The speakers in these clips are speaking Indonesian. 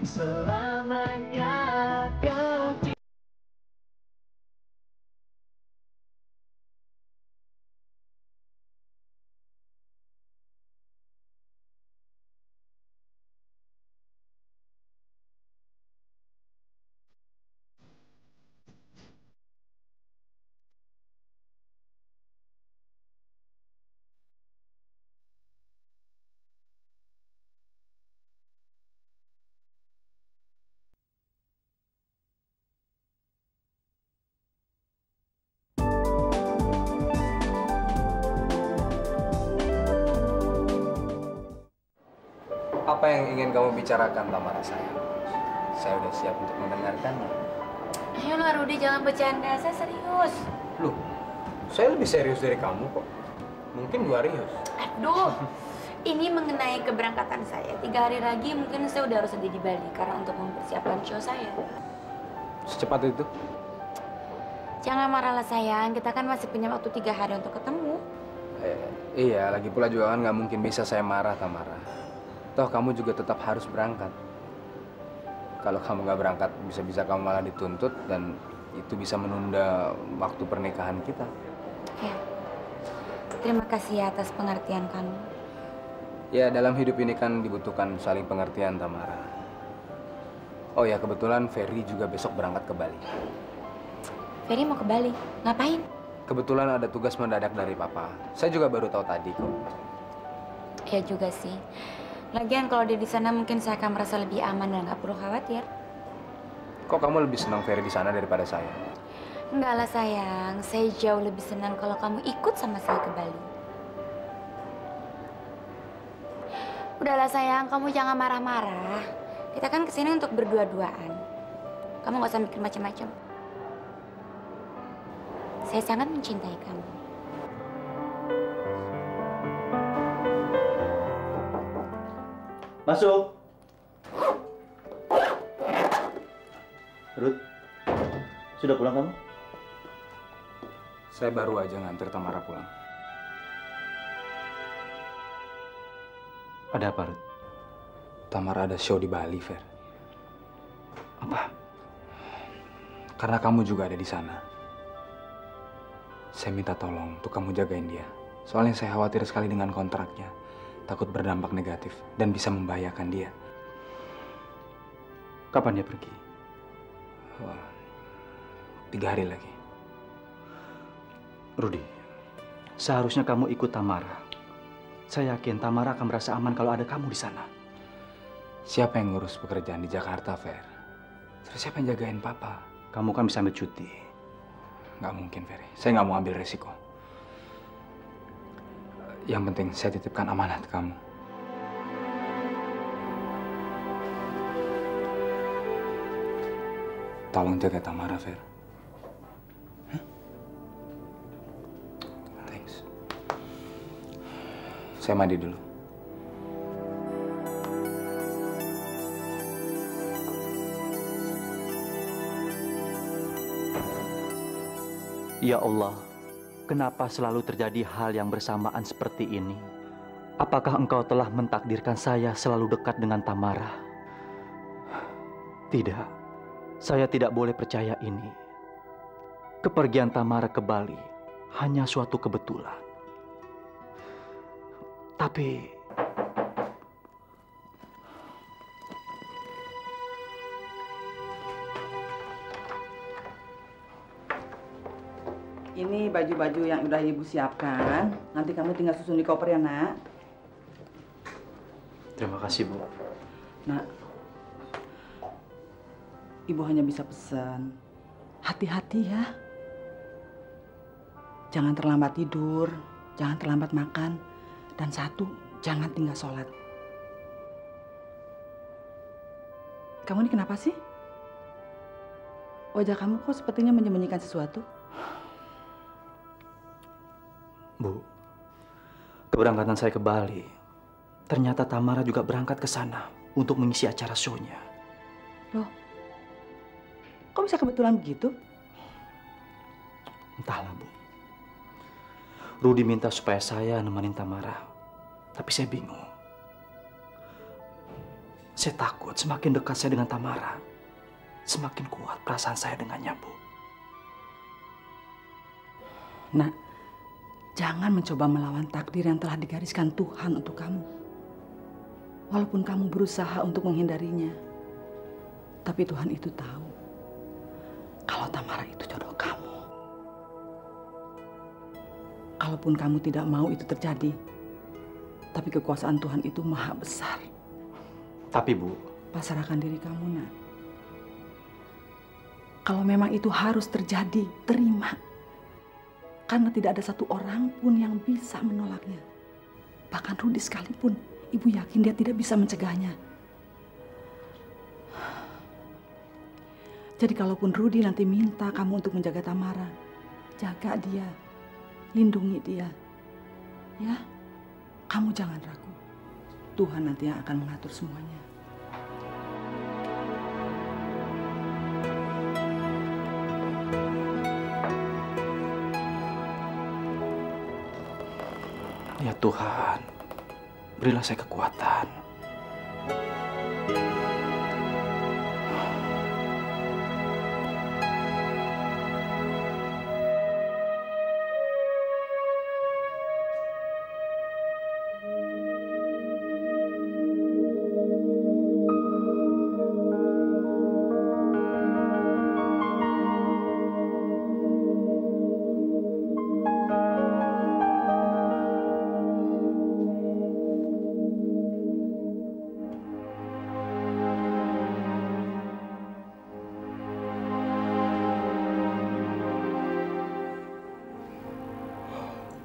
selamanya kau. Apa yang ingin kamu bicarakan, Tamara sayang? Saya udah siap untuk mendengarkannya. Ayolah Rudi, jangan bercanda, saya serius. Loh, saya lebih serius dari kamu kok. Mungkin 2 Rius. Aduh, ini mengenai keberangkatan saya. 3 hari lagi mungkin saya udah harus ada di Bali karena untuk mempersiapkan show saya. Secepat itu? Jangan marahlah sayang, kita kan masih punya waktu 3 hari untuk ketemu. Iya, lagi pula juga kan nggak mungkin bisa saya marah, Tamara. Toh kamu juga tetap harus berangkat. Kalau kamu nggak berangkat, bisa-bisa kamu malah dituntut dan itu bisa menunda waktu pernikahan kita. Ya, terima kasih ya atas pengertian kamu. Ya, dalam hidup ini kan dibutuhkan saling pengertian, Tamara. Oh ya, kebetulan Ferry juga besok berangkat ke Bali. Ferry mau ke Bali, ngapain? Kebetulan ada tugas mendadak dari Papa. Saya juga baru tahu tadi kok. Ya juga sih. Lagian kalau dia di sana mungkin saya akan merasa lebih aman dan nggak perlu khawatir. Kok kamu lebih senang Ferry di sana daripada saya? Enggak lah sayang, saya jauh lebih senang kalau kamu ikut sama saya ke Bali. Udahlah sayang, kamu jangan marah-marah. Kita kan kesini untuk berdua-duaan. Kamu nggak usah mikir macam-macam. Saya sangat mencintai kamu. Masuk. Ruth, sudah pulang kamu? Saya baru aja nganter Tamara pulang. Ada apa, Ruth? Tamara ada show di Bali, Fer. Apa? Karena kamu juga ada di sana. Saya minta tolong untuk kamu jagain dia. Soalnya saya khawatir sekali dengan kontraknya. Takut berdampak negatif dan bisa membahayakan dia. Kapan dia pergi? 3 hari lagi. Rudy, seharusnya kamu ikut Tamara. Saya yakin Tamara akan merasa aman kalau ada kamu di sana. Siapa yang ngurus pekerjaan di Jakarta, Fer? Terus siapa yang jagain Papa? Kamu kan bisa ambil cuti. Nggak mungkin, Ferry. Saya nggak mau ambil resiko. Yang penting saya titipkan amanat kamu. Tolong jaga Tamara, Fer. Huh? Thanks. Saya mandi dulu. Ya Allah, kenapa selalu terjadi hal yang bersamaan seperti ini? Apakah Engkau telah mentakdirkan saya selalu dekat dengan Tamara? Tidak, saya tidak boleh percaya ini. Kepergian Tamara ke Bali hanya suatu kebetulan. Tapi ini baju-baju yang udah Ibu siapkan. Nanti kamu tinggal susun di koper ya, Nak. terima kasih, Bu. Nak, Ibu hanya bisa pesan. Hati-hati ya. Jangan terlambat tidur, jangan terlambat makan. Dan satu, jangan tinggal sholat. Kamu ini kenapa sih? Wajah kamu kok sepertinya menyembunyikan sesuatu? Bu, keberangkatan saya ke Bali, ternyata Tamara juga berangkat ke sana untuk mengisi acara show-nya. Loh, kok bisa kebetulan begitu? Entahlah, Bu. Rudy minta supaya saya nemenin Tamara, tapi saya bingung. Saya takut semakin dekat saya dengan Tamara, semakin kuat perasaan saya dengannya, Bu. Nak, jangan mencoba melawan takdir yang telah digariskan Tuhan untuk kamu. Walaupun kamu berusaha untuk menghindarinya, tapi Tuhan itu tahu kalau Tamara itu jodoh kamu. Kalaupun kamu tidak mau itu terjadi, tapi kekuasaan Tuhan itu maha besar. Tapi Bu, Pasrahkan diri kamu, Nak. Kalau memang itu harus terjadi, terima. Karena tidak ada satu orang pun yang bisa menolaknya. Bahkan Rudi sekalipun, Ibu yakin dia tidak bisa mencegahnya. Jadi kalaupun Rudi nanti minta kamu untuk menjaga Tamara, jaga dia, lindungi dia. Ya, kamu jangan ragu. Tuhan nanti yang akan mengatur semuanya. ya Tuhan, berilah saya kekuatan.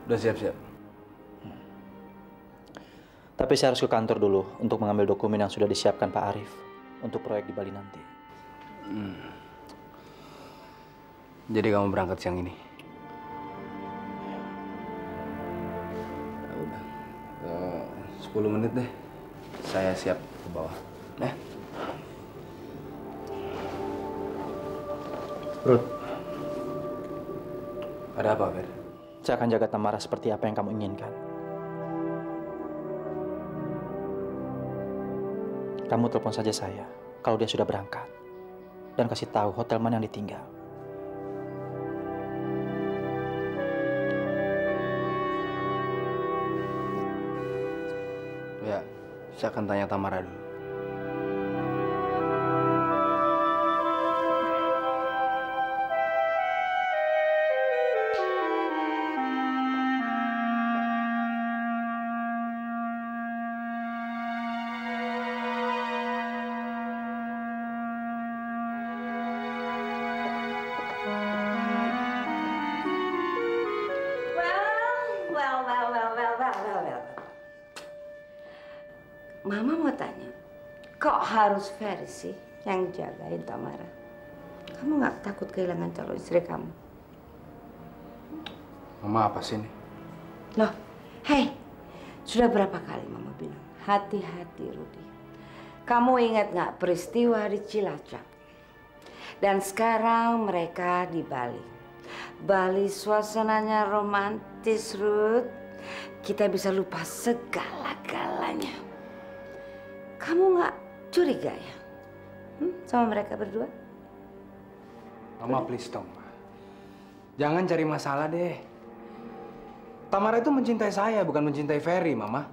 Udah siap-siap. Tapi saya harus ke kantor dulu untuk mengambil dokumen yang sudah disiapkan Pak Arif untuk proyek di Bali nanti. Jadi kamu berangkat siang ini? Ya udah, 10 menit deh. Saya siap ke bawah. Ya. Ruth, Ada apa, Fer? saya akan jaga Tamara seperti apa yang kamu inginkan. Kamu telepon saja saya kalau dia sudah berangkat dan kasih tahu hotel mana yang ditinggal. Ya, saya akan tanya Tamara dulu. Mama mau tanya, kok harus Ferry sih yang jagain Tamara? Kamu nggak takut kehilangan calon istri kamu? Mama apa sih nih? Loh, hei, sudah berapa kali Mama bilang, hati-hati Rudi. Kamu ingat nggak peristiwa di Cilacap? Dan sekarang mereka di Bali. Bali suasananya romantis, Ruth. Kita bisa lupa segala-galanya. Kamu nggak curiga ya sama mereka berdua? Mama please dong. Jangan cari masalah deh. Tamara itu mencintai saya, bukan mencintai Ferry, Mama.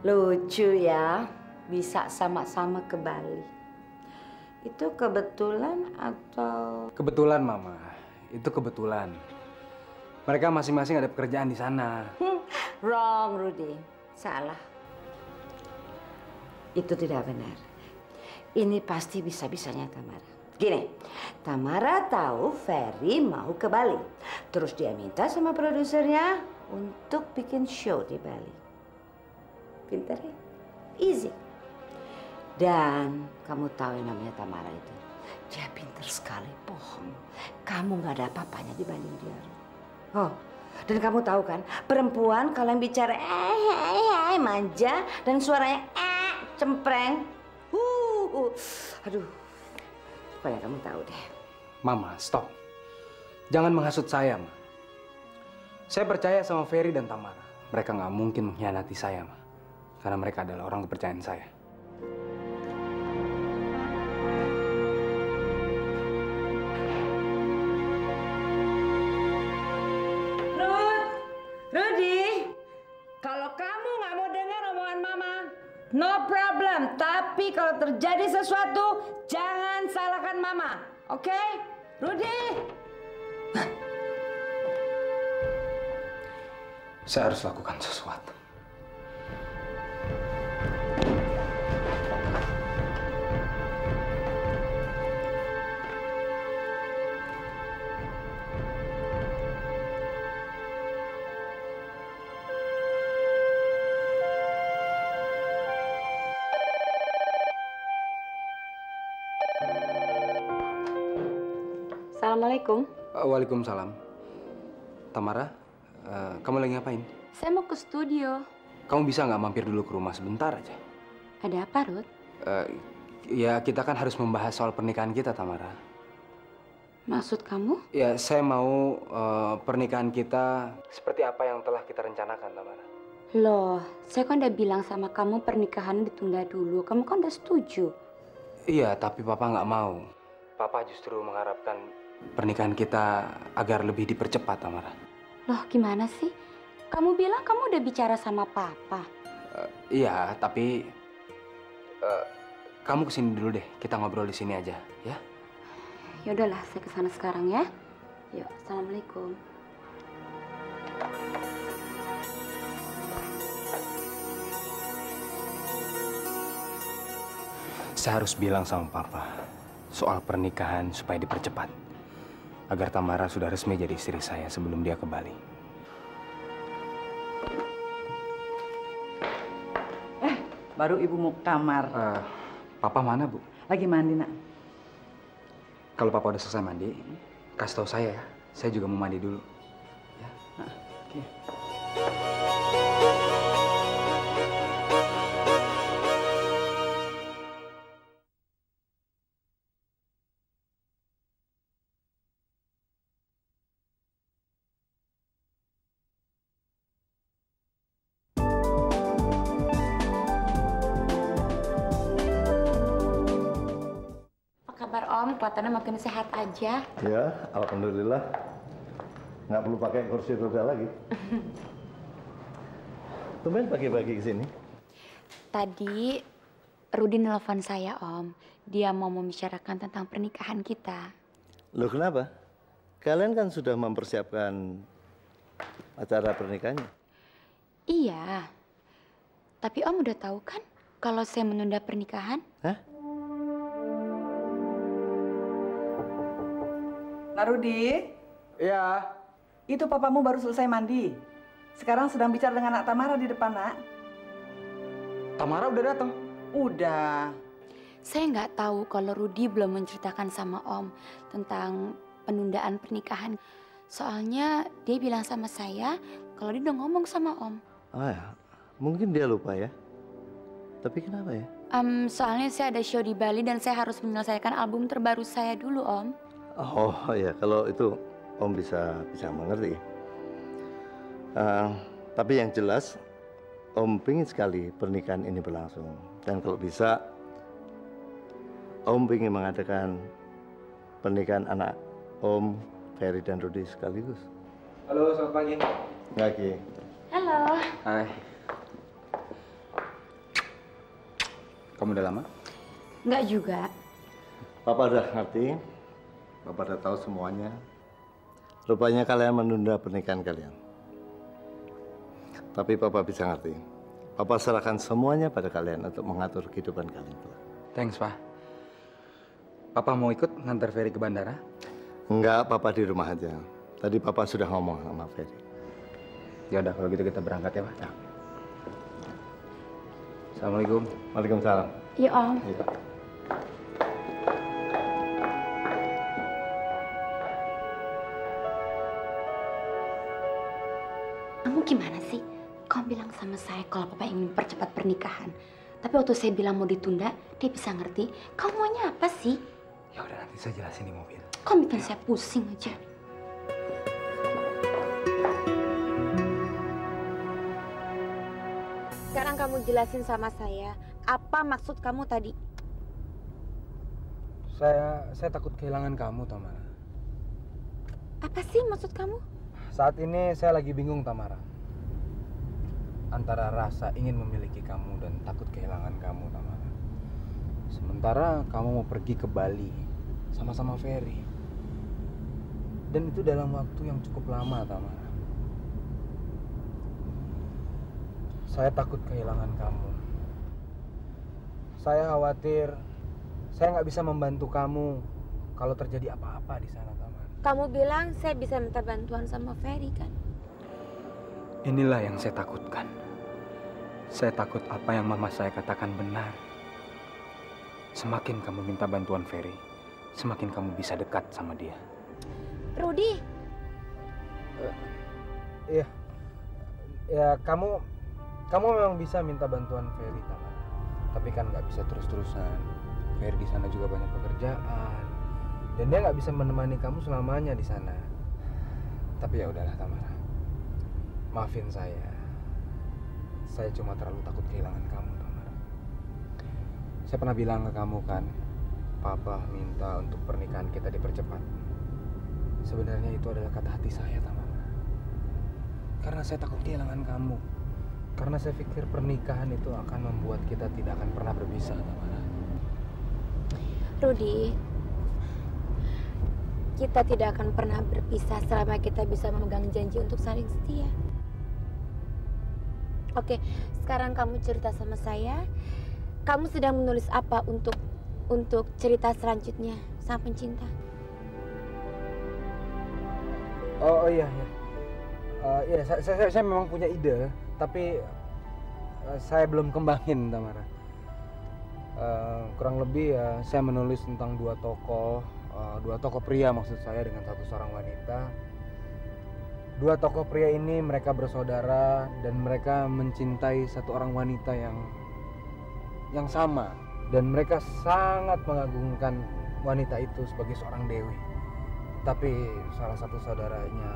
Lucu ya, bisa sama-sama ke Bali. Itu kebetulan atau... Kebetulan, Mama. Itu kebetulan. Mereka masing-masing ada pekerjaan di sana. Wrong, Rudy. Salah. Itu tidak benar. Ini pasti bisa-bisanya Tamara. Gini, Tamara tahu Ferry mau ke Bali. Terus dia minta sama produsernya untuk bikin show di Bali. Pintar ya? Easy. Dan kamu tahu yang namanya Tamara itu. Dia pintar sekali bohong. Kamu nggak ada apa-apanya dibanding dia. Oh, dan kamu tahu kan, perempuan kalau yang bicara manja dan suaranya cempreng. Aduh. Pokoknya kamu tahu deh. Mama, stop. Jangan menghasut saya, Ma. Saya percaya sama Ferry dan Tamara. Mereka nggak mungkin mengkhianati saya, Ma. Karena mereka adalah orang kepercayaan saya. Rudy, kalau kamu nggak mau dengar omongan Mama, no problem. Tapi kalau terjadi sesuatu, jangan salahkan Mama, oke? Rudy? Saya harus lakukan sesuatu. Assalamualaikum. Waalaikumsalam. Tamara, kamu lagi ngapain? Saya mau ke studio. Kamu bisa nggak mampir dulu ke rumah sebentar aja? Ada apa, Ruth? Ya, kita kan harus membahas soal pernikahan kita, Tamara. Maksud kamu? Ya, saya mau pernikahan kita seperti apa yang telah kita rencanakan, Tamara. Loh, saya kan udah bilang sama kamu pernikahan ditunda dulu. Kamu kan udah setuju. Iya, tapi Papa nggak mau. Papa justru mengharapkan pernikahan kita agar lebih dipercepat, Tamara. Loh, gimana sih? Kamu bilang kamu udah bicara sama Papa. Iya, tapi kamu kesini dulu deh. Kita ngobrol di sini aja, ya? Ya udahlah, saya kesana sekarang ya. Yuk, assalamualaikum. Saya harus bilang sama Papa soal pernikahan supaya dipercepat. Agar Tamara sudah resmi jadi istri saya sebelum dia ke Bali. Baru ibu mau ke kamar. Papa mana, Bu? Lagi mandi, Nak. Kalau Papa udah selesai mandi, kasih tahu saya ya. Saya juga mau mandi dulu. Ya. Oke. Kabar Om, kelihatannya makin sehat aja. Ya, alhamdulillah. Nggak perlu pakai kursi roda lagi. Tumben pagi-pagi ke sini. Tadi Rudy nelfon saya, Om. Dia mau membicarakan tentang pernikahan kita. Loh, kenapa? Kalian kan sudah mempersiapkan acara pernikahannya. Iya. Tapi Om udah tahu kan kalau saya menunda pernikahan? Hah? Nak Rudi, Iya. itu papamu baru selesai mandi. Sekarang sedang bicara dengan Nak Tamara di depan, Nak. Tamara udah datang. Udah. Saya nggak tahu kalau Rudy belum menceritakan sama Om tentang penundaan pernikahan. Soalnya dia bilang sama saya kalau dia udah ngomong sama Om. Ah ya, mungkin dia lupa ya. Tapi kenapa ya? Soalnya saya ada show di Bali dan saya harus menyelesaikan album terbaru saya dulu, Om. Oh ya, kalau itu Om bisa mengerti. Tapi yang jelas, Om pingin sekali pernikahan ini berlangsung. Dan kalau bisa, Om pingin mengadakan pernikahan anak Om, Ferry dan Rudy sekaligus. Halo, selamat pagi. Pagi. Halo. Hai. Kamu udah lama? Nggak juga. Papa udah ngerti, Papa udah tahu semuanya. Rupanya kalian menunda pernikahan kalian. Tapi Papa bisa ngerti. Papa serahkan semuanya pada kalian untuk mengatur kehidupan kalian. Thanks, Pak. Papa mau ikut ngantar Ferry ke bandara? Enggak, Papa di rumah aja. Tadi Papa sudah ngomong sama Ferry. Ya udah, kalau gitu kita berangkat ya, Pak. Ya. Assalamualaikum. Waalaikumsalam. Iya, Om. Iya. Kamu gimana sih? Kamu bilang sama saya kalau Papa ingin mempercepat pernikahan. Tapi waktu saya bilang mau ditunda, dia bisa ngerti. Kamu maunya apa sih? Ya udah, nanti saya jelasin di mobil. Kamu bikin saya pusing aja. Sekarang sekarang kamu jelasin sama saya, apa maksud kamu tadi? Saya takut kehilangan kamu, Tamara. Apa sih maksud kamu? Saat ini saya lagi bingung, Tamara. Antara rasa ingin memiliki kamu dan takut kehilangan kamu, Tamara. Sementara kamu mau pergi ke Bali sama-sama Ferry. Dan itu dalam waktu yang cukup lama, Tamara. Saya takut kehilangan kamu. Saya khawatir saya nggak bisa membantu kamu kalau terjadi apa-apa di sana, Tamara. Kamu bilang saya bisa minta bantuan sama Ferry kan? Inilah yang saya takutkan. Saya takut apa yang mama saya katakan benar. Semakin kamu minta bantuan Ferry, semakin kamu bisa dekat sama dia. Rudy. Iya. Ya kamu memang bisa minta bantuan Ferry, Tamara. Tapi kan nggak bisa terus-terusan. Ferry di sana juga banyak pekerjaan. Dan dia nggak bisa menemani kamu selamanya di sana. Tapi ya udahlah, Tamara. Maafin saya. Saya cuma terlalu takut kehilangan kamu, Tamara. Saya pernah bilang ke kamu kan, Papa minta untuk pernikahan kita dipercepat. Sebenarnya itu adalah kata hati saya, Tamara. Karena saya takut kehilangan kamu. Karena saya pikir pernikahan itu akan membuat kita tidak akan pernah berpisah, Tamara. Rudy, kita tidak akan pernah berpisah selama kita bisa memegang janji untuk saling setia. Oke, sekarang kamu cerita sama saya. Kamu sedang menulis apa untuk cerita selanjutnya sang pencinta? Oh iya, ya. Saya memang punya ide, tapi saya belum kembangin, Tamara. Kurang lebih ya, saya menulis tentang dua tokoh pria maksud saya dengan satu seorang wanita. Dua tokoh pria ini mereka bersaudara dan mereka mencintai satu orang wanita yang sama, dan mereka sangat mengagungkan wanita itu sebagai seorang dewi. Tapi salah satu saudaranya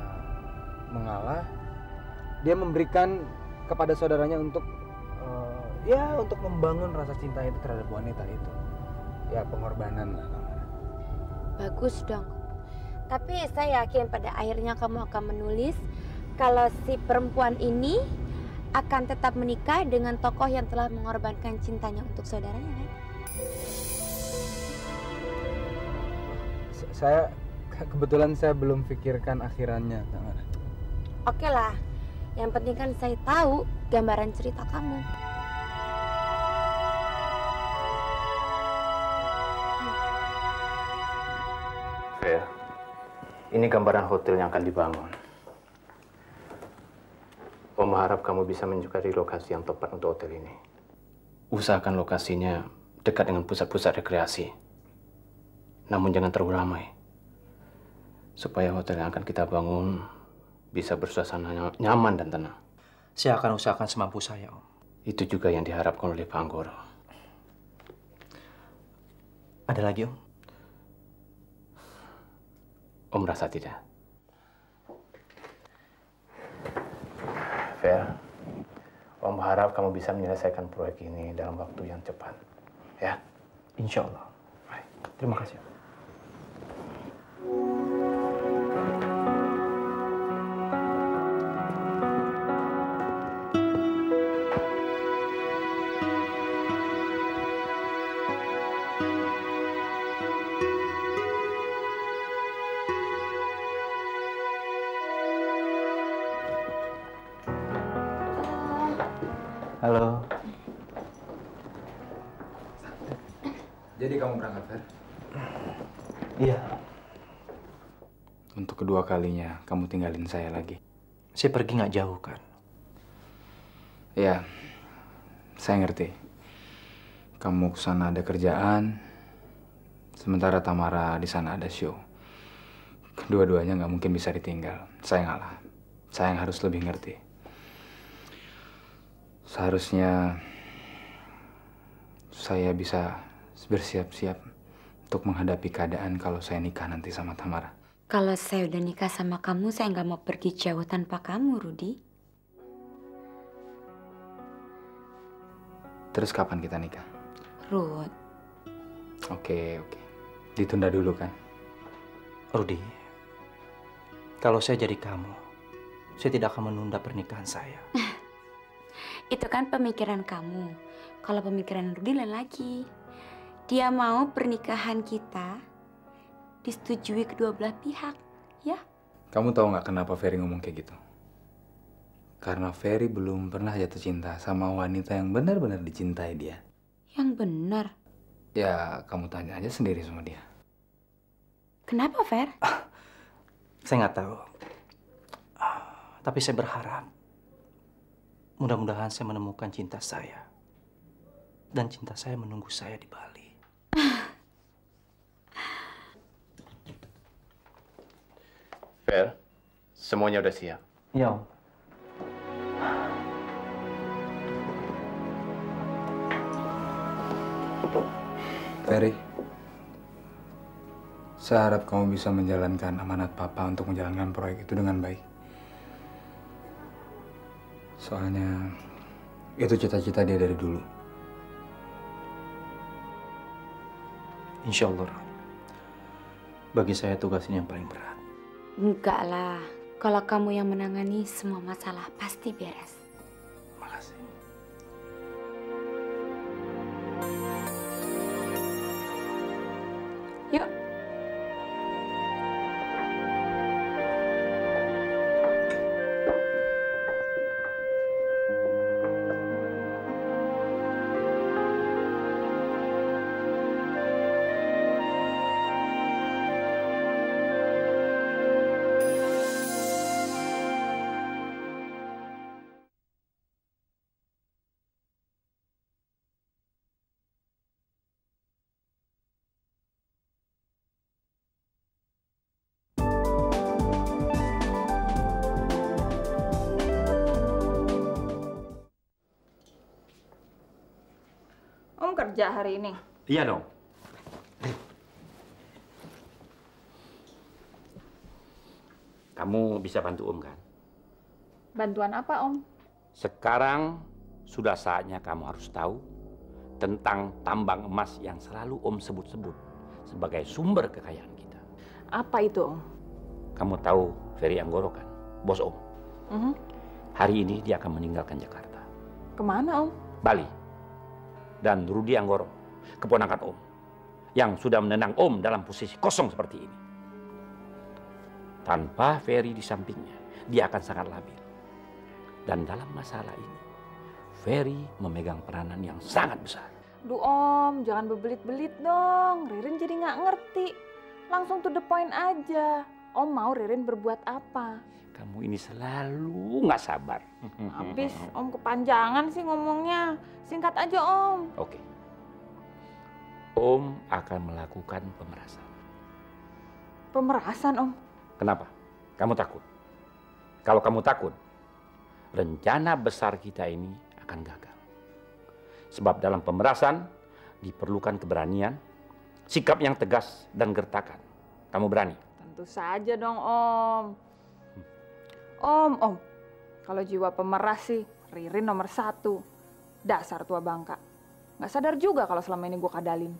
mengalah. Dia memberikan kepada saudaranya untuk untuk membangun rasa cinta itu terhadap wanita itu. Ya, pengorbanan lah, Tamara. Bagus dong. Tapi saya yakin pada akhirnya kamu akan menulis kalau si perempuan ini akan tetap menikah dengan tokoh yang telah mengorbankan cintanya untuk saudaranya, kan? Kebetulan saya belum pikirkan akhirannya, Tamara. Oke lah, yang penting kan saya tahu gambaran cerita kamu. Fer, ini gambaran hotel yang akan dibangun. Om harap kamu bisa mencari lokasi yang tepat untuk hotel ini. Usahakan lokasinya dekat dengan pusat-pusat rekreasi. Namun jangan terlalu ramai. Supaya hotel yang akan kita bangun bisa bersuasana nyaman dan tenang. Saya akan usahakan semampu saya, Om. Itu juga yang diharapkan oleh Pak Anggoro. Ada lagi, Om? Om rasa tidak. Fer, Om harap kamu bisa menyelesaikan proyek ini dalam waktu yang cepat. Ya? Insya Allah. Baik. Terima kasih, Om. Halo. Jadi kamu berangkat, Fer? Iya. Untuk kedua kalinya kamu tinggalin saya lagi. Saya pergi nggak jauh, kan? Ya, saya ngerti. Kamu kesana ada kerjaan, sementara Tamara di sana ada show. Kedua-duanya nggak mungkin bisa ditinggal. Saya ngalah. Saya yang harus lebih ngerti. Seharusnya saya bisa bersiap-siap untuk menghadapi keadaan kalau saya nikah nanti sama Tamara. Kalau saya udah nikah sama kamu, saya nggak mau pergi jauh tanpa kamu, Rudy. Terus kapan kita nikah? Ruth. Oke. Ditunda dulu kan? Rudy, kalau saya jadi kamu, saya tidak akan menunda pernikahan saya. Itu kan pemikiran kamu. Kalau pemikiran Rudy lain lagi. Dia mau pernikahan kita disetujui kedua belah pihak, ya? Kamu tahu nggak kenapa Ferry ngomong kayak gitu? Karena Ferry belum pernah jatuh cinta sama wanita yang benar-benar dicintai dia. Yang benar. Ya, kamu tanya aja sendiri sama dia. Kenapa, Fer? Saya nggak tahu. Tapi saya berharap mudah-mudahan saya menemukan cinta saya. Dan cinta saya menunggu saya di Bali. Fer, semuanya udah siap. Iya, Om. Ferry, saya harap kamu bisa menjalankan amanat Papa untuk menjalankan proyek itu dengan baik. Soalnya itu cita-cita dia dari dulu. Insya Allah. Bagi saya tugas ini yang paling berat. Enggak lah. Kalau kamu yang menangani semua masalah pasti beres. Makasih. Yuk. Om kerja hari ini? Iya dong. Kamu bisa bantu Om kan? Bantuan apa, Om? Sekarang sudah saatnya kamu harus tahu tentang tambang emas yang selalu Om sebut-sebut sebagai sumber kekayaan kita. Apa itu, Om? Kamu tahu Ferry Anggoro kan? Bos Om. Hari ini dia akan meninggalkan Jakarta. Kemana, Om? Bali. Dan Rudy Anggoro, keponakan Om, yang sudah menendang Om dalam posisi kosong seperti ini. Tanpa Ferry di sampingnya, dia akan sangat labil. Dan dalam masalah ini, Ferry memegang peranan yang sangat besar. Duh, Om, jangan bebelit-belit dong. Ririn jadi nggak ngerti. Langsung to the point aja. Om mau Ririn berbuat apa? Kamu ini selalu nggak sabar. Habis Om kepanjangan sih ngomongnya. Singkat aja, Om. Oke. Om akan melakukan pemerasan. Pemerasan, Om? Kenapa? Kamu takut? Kalau kamu takut, rencana besar kita ini akan gagal. Sebab dalam pemerasan diperlukan keberanian, sikap yang tegas dan gertakan. Kamu berani? Tentu saja dong, Om. Om, kalau jiwa pemeras sih, Ririn nomor 1. Dasar tua bangka. Nggak sadar juga kalau selama ini gue kadalin.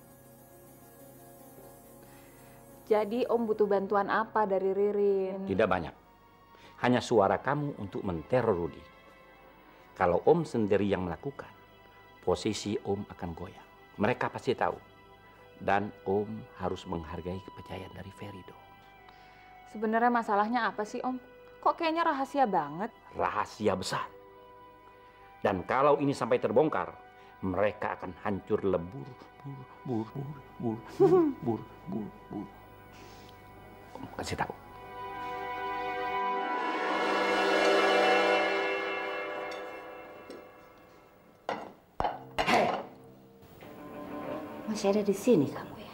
Jadi Om butuh bantuan apa dari Ririn? Tidak banyak. Hanya suara kamu untuk menteror Rudy. Kalau Om sendiri yang melakukan, posisi Om akan goyang. Mereka pasti tahu. Dan Om harus menghargai kepercayaan dari Ferry dong. Sebenarnya masalahnya apa sih, Om? Kok kayaknya rahasia banget? Rahasia besar. Dan kalau ini sampai terbongkar, mereka akan hancur lebur. Om kasih tahu. Hei, masih ada di sini kamu ya?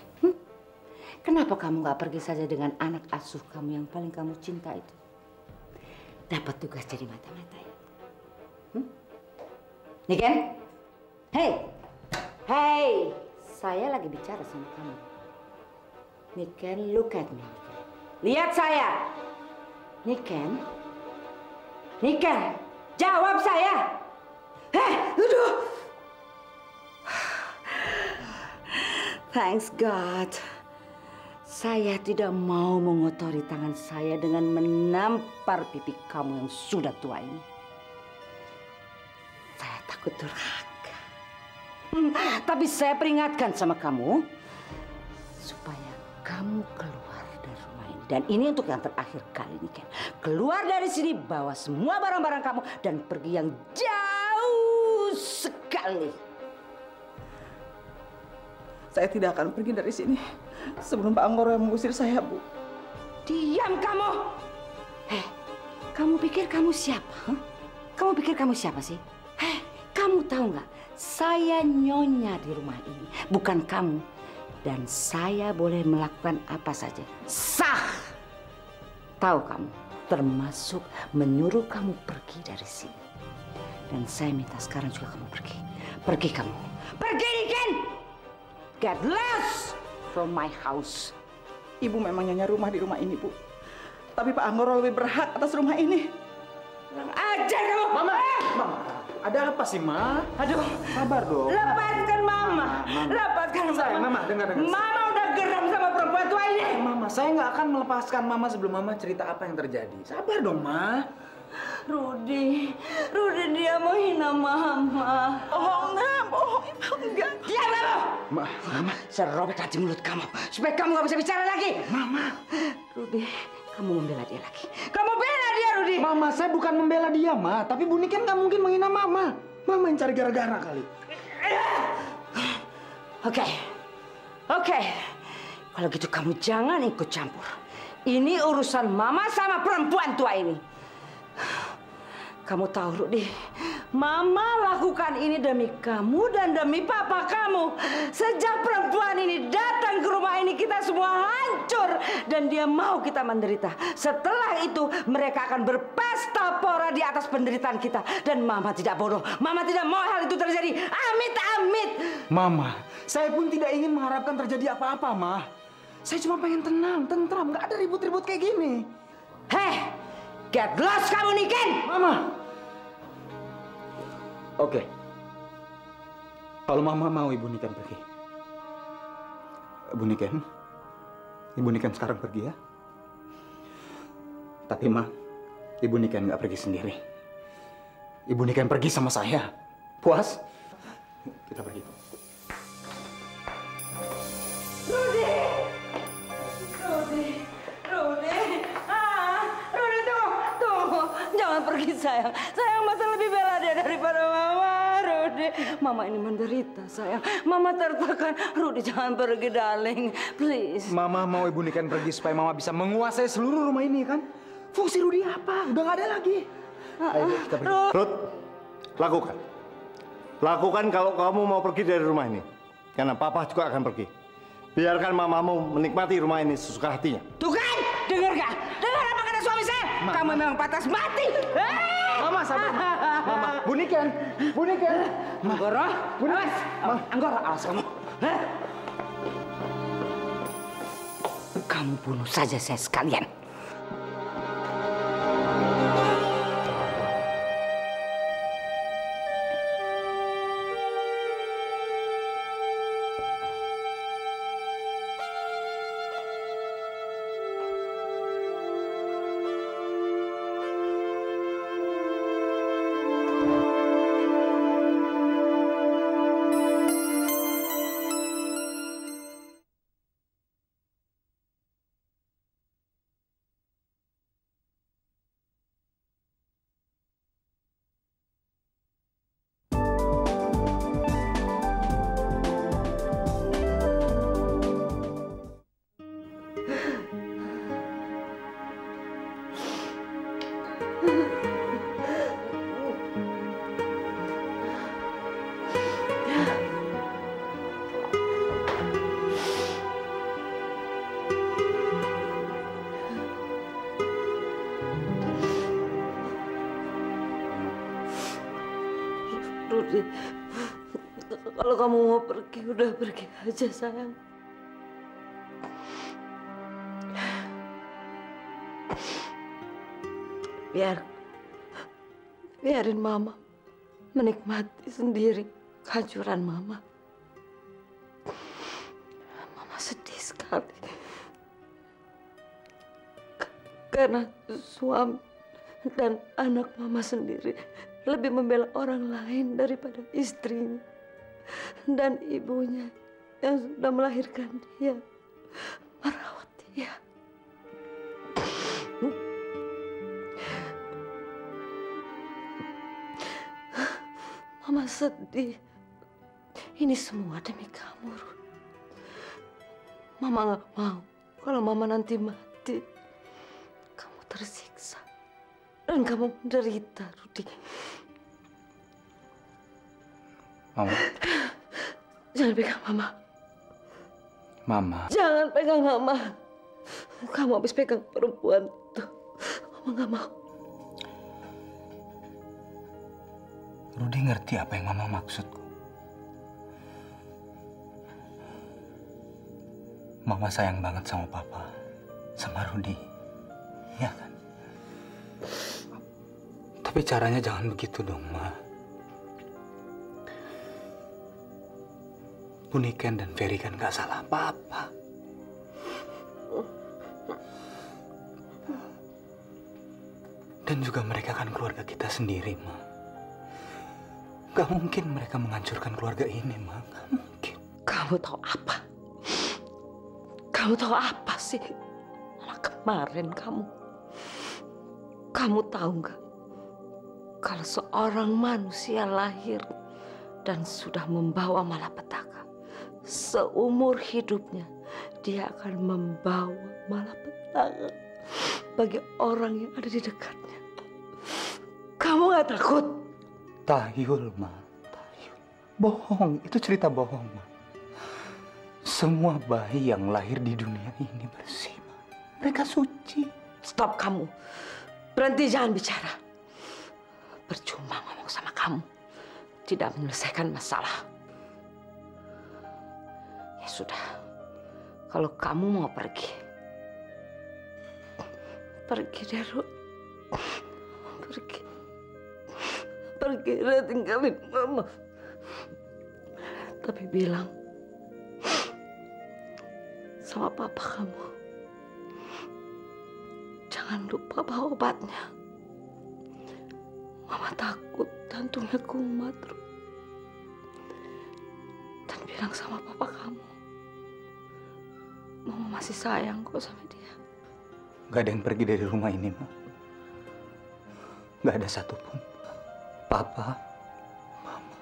Kenapa kamu nggak pergi saja dengan anak asuh kamu yang paling kamu cinta itu? Dapat tugas jadi mata-mata ya? Niken? Hey, saya lagi bicara sama kamu. Niken, look at me. Lihat saya. Niken, jawab saya. Aduh. Thanks God. Saya tidak mau mengotori tangan saya dengan menampar pipi kamu yang sudah tua ini. Saya takut durhaka. Tapi saya peringatkan sama kamu supaya kamu keluar dari rumah ini. Dan ini untuk yang terakhir kali ini, Ken. Keluar dari sini, bawa semua barang-barang kamu dan pergi yang jauh sekali. Saya tidak akan pergi dari sini sebelum Pak Anggoro yang mengusir saya, Bu. Diam kamu! Kamu pikir kamu siapa? Huh? Kamu pikir kamu siapa sih? Kamu tahu nggak? Saya nyonya di rumah ini, bukan kamu. Dan saya boleh melakukan apa saja. Sah! Tahu kamu, termasuk menyuruh kamu pergi dari sini. Dan saya minta sekarang juga kamu pergi. Pergi kamu. Pergi, Ken! Get lost from my house. Ibu memang nyonya rumah di rumah ini, Bu. Tapi Pak Anggoro lebih berhak atas rumah ini. Kurang ajar kamu! Mama! Mama, ada apa sih, Ma? Aduh, sabar dong. Lepaskan Mama. Lepaskan Mama. Sayang, Mama, dengar. Mama udah geram sama perempuan tua ini. Mama, saya nggak akan melepaskan Mama sebelum Mama cerita apa yang terjadi. Sabar dong, Ma. Rudi dia mau hina Mama. Bohong, nak. Bohong, enggak. Diam kamu! Mama. Saya robek hati mulut kamu supaya kamu nggak bisa bicara lagi. Mama. Rudi, kamu membela dia lagi. Kamu bela dia, Rudi. Mama, saya bukan membela dia, Ma. Tapi Bu Niken nggak mungkin menghina Mama. Mama yang cari gara-gara kali. Oke. Kalau gitu kamu jangan ikut campur. Ini urusan Mama sama perempuan tua ini. Kamu tahu, Rudi, Mama lakukan ini demi kamu dan demi papa kamu. Sejak perempuan ini datang ke rumah ini, kita semua hancur. Dan dia mau kita menderita. Setelah itu, mereka akan berpesta pora di atas penderitaan kita. Dan Mama tidak bodoh. Mama tidak mau hal itu terjadi. Amit-amit. Mama, saya pun tidak ingin mengharapkan terjadi apa-apa, Ma. Saya cuma pengen tenang, tentram. Nggak ada ribut-ribut kayak gini. Get lost kamu, Niken! Mama! Oke. Kalau Mama mau Ibu Niken pergi. Ibu Niken sekarang pergi ya. Tapi Ma, Ibu Niken nggak pergi sendiri. Ibu Niken pergi sama saya. Puas? Kita pergi. Jangan pergi, sayang. Sayang masih lebih bela dia daripada Mama, Rudi. Mama ini menderita, sayang. Mama tertekan. Rudi, jangan pergi, darling. Please. Mama mau Ibu Niken pergi supaya Mama bisa menguasai seluruh rumah ini, kan? Fungsi Rudi apa? Udah nggak ada lagi. Ayo, kita pergi. Ruth, lakukan. Lakukan kalau kamu mau pergi dari rumah ini. Karena Papa juga akan pergi. Biarkan Mamamu menikmati rumah ini sesuka hatinya. Tuh kan? Dengar gak? Dengar apa kata suami saya? Kamu memang pantas mati. Mama, sabar. Mama, Bu Niken. Anggoro, awas. Anggoro, awas kamu. Kamu bunuh saja saya sekalian. Rudi, kalau kamu mau pergi, udah pergi aja, sayang. Biarin Mama menikmati sendiri kehancuran Mama. sekali. Karena suami dan anak mama sendiri lebih membela orang lain daripada istrinya dan ibunya yang sudah melahirkan dia, merawat dia. Mama sedih. Ini semua demi kamu, Rudi. Mama nggak mau kalau mama nanti mati, kamu tersiksa dan kamu menderita, Rudi. Mama. Jangan pegang mama. Mama. Jangan pegang mama. Kamu habis pegang perempuan itu. Mama nggak mau. Rudi ngerti apa yang Mama maksudku. Mama sayang banget sama Papa, sama Rudi. Iya kan? Tapi caranya jangan begitu dong, Ma. Bu Niken dan Ferry kan gak salah apa-apa. Dan juga mereka kan keluarga kita sendiri, Ma. Gak mungkin mereka menghancurkan keluarga ini, Ma. Gak mungkin. Kamu tahu apa? Kamu tahu apa sih? Malah kemarin kamu tahu nggak? Kalau seorang manusia lahir dan sudah membawa malapetaka, seumur hidupnya dia akan membawa malapetaka bagi orang yang ada di dekatnya. Kamu nggak takut? Tahyul, Ma. Tahyul. Bohong. Itu cerita bohong, Ma. Semua bayi yang lahir di dunia ini bersih, Ma. Mereka suci. Stop kamu. Berhenti, jangan bicara. Percuma ngomong sama kamu. Tidak menyelesaikan masalah. Ya sudah. Kalau kamu mau pergi. Pergi deh, Rud. Pergi. Pergi dan tinggalin Mama. Tapi bilang sama Papa kamu, jangan lupa bawa obatnya. Mama takut jantungnya kumat. Dan bilang sama Papa kamu, Mama masih sayang kok sama dia. Gak ada yang pergi dari rumah ini, Ma. Gak ada satupun. Papa, Mama,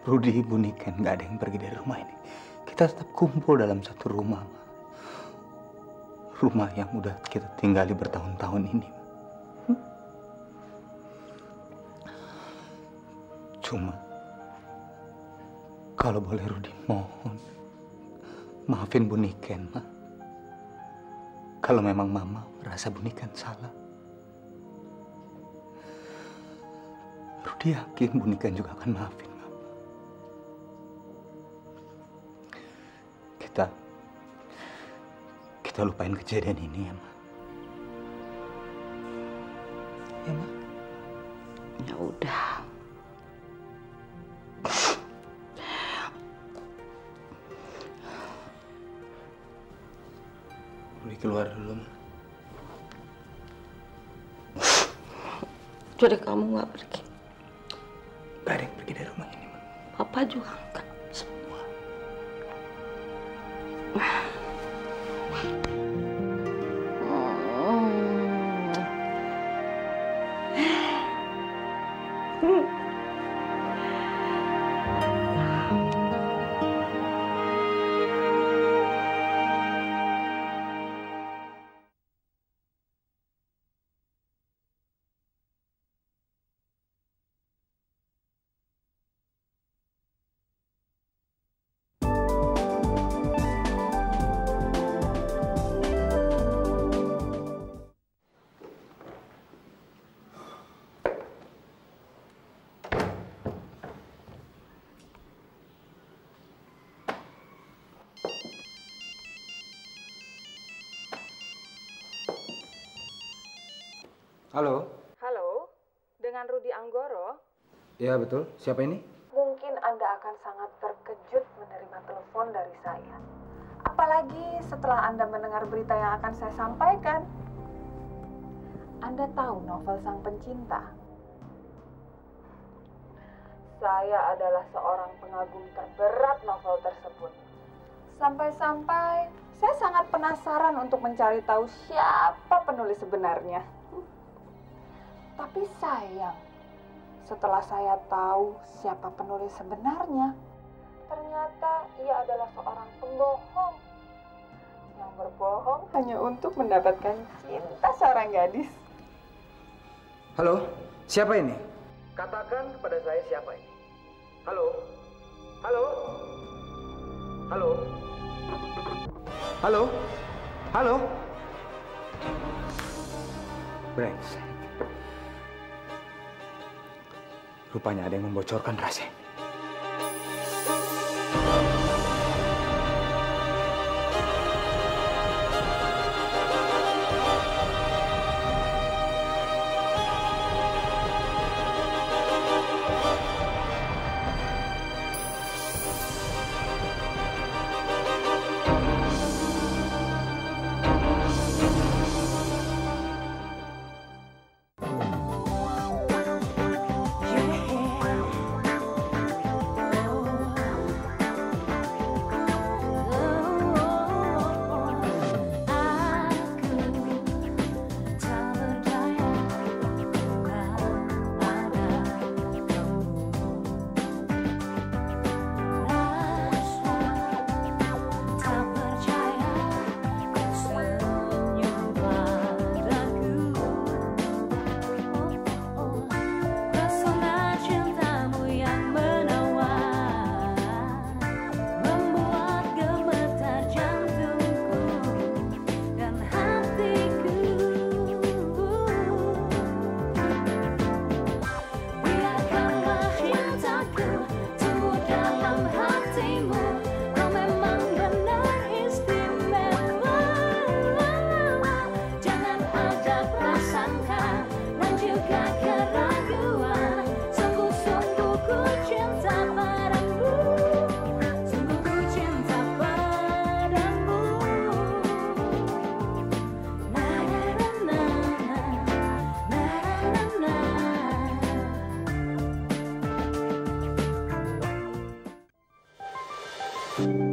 Rudi, Bu Niken, gak ada yang pergi dari rumah ini. Kita tetap kumpul dalam satu rumah, Ma. Rumah yang udah kita tinggali bertahun-tahun ini, Ma. Cuma, kalau boleh Rudi mohon, maafin Bu Niken, Ma. Kalau memang Mama merasa Bu Niken salah. Rudi yakin Bu Niken juga akan maafin Mama. Kita lupain kejadian ini ya, Ma. Ya, Ma. Ya udah. Rudi keluar dulu, Ma. Jadi kamu nggak pergi? Gak ada yang pergi dari rumah ini, Ma. Papa juga enggak. Semua. Halo? Halo, dengan Rudi Anggoro. Ya, betul. Siapa ini? Mungkin Anda akan sangat terkejut menerima telepon dari saya. Apa Apalagi setelah Anda mendengar berita yang akan saya sampaikan. Anda tahu novel Sang Pencinta? Saya adalah seorang pengagum terberat novel tersebut. Sampai-sampai saya sangat penasaran untuk mencari tahu siapa penulis sebenarnya. Tapi sayang, setelah saya tahu siapa penulis sebenarnya, ternyata ia adalah seorang pembohong yang berbohong hanya untuk mendapatkan cinta seorang gadis. Halo, siapa ini? Katakan kepada saya siapa ini. Halo? Halo? Halo? Halo? Halo? Brengsek. Rupanya ada yang membocorkan rahasia. Thank you.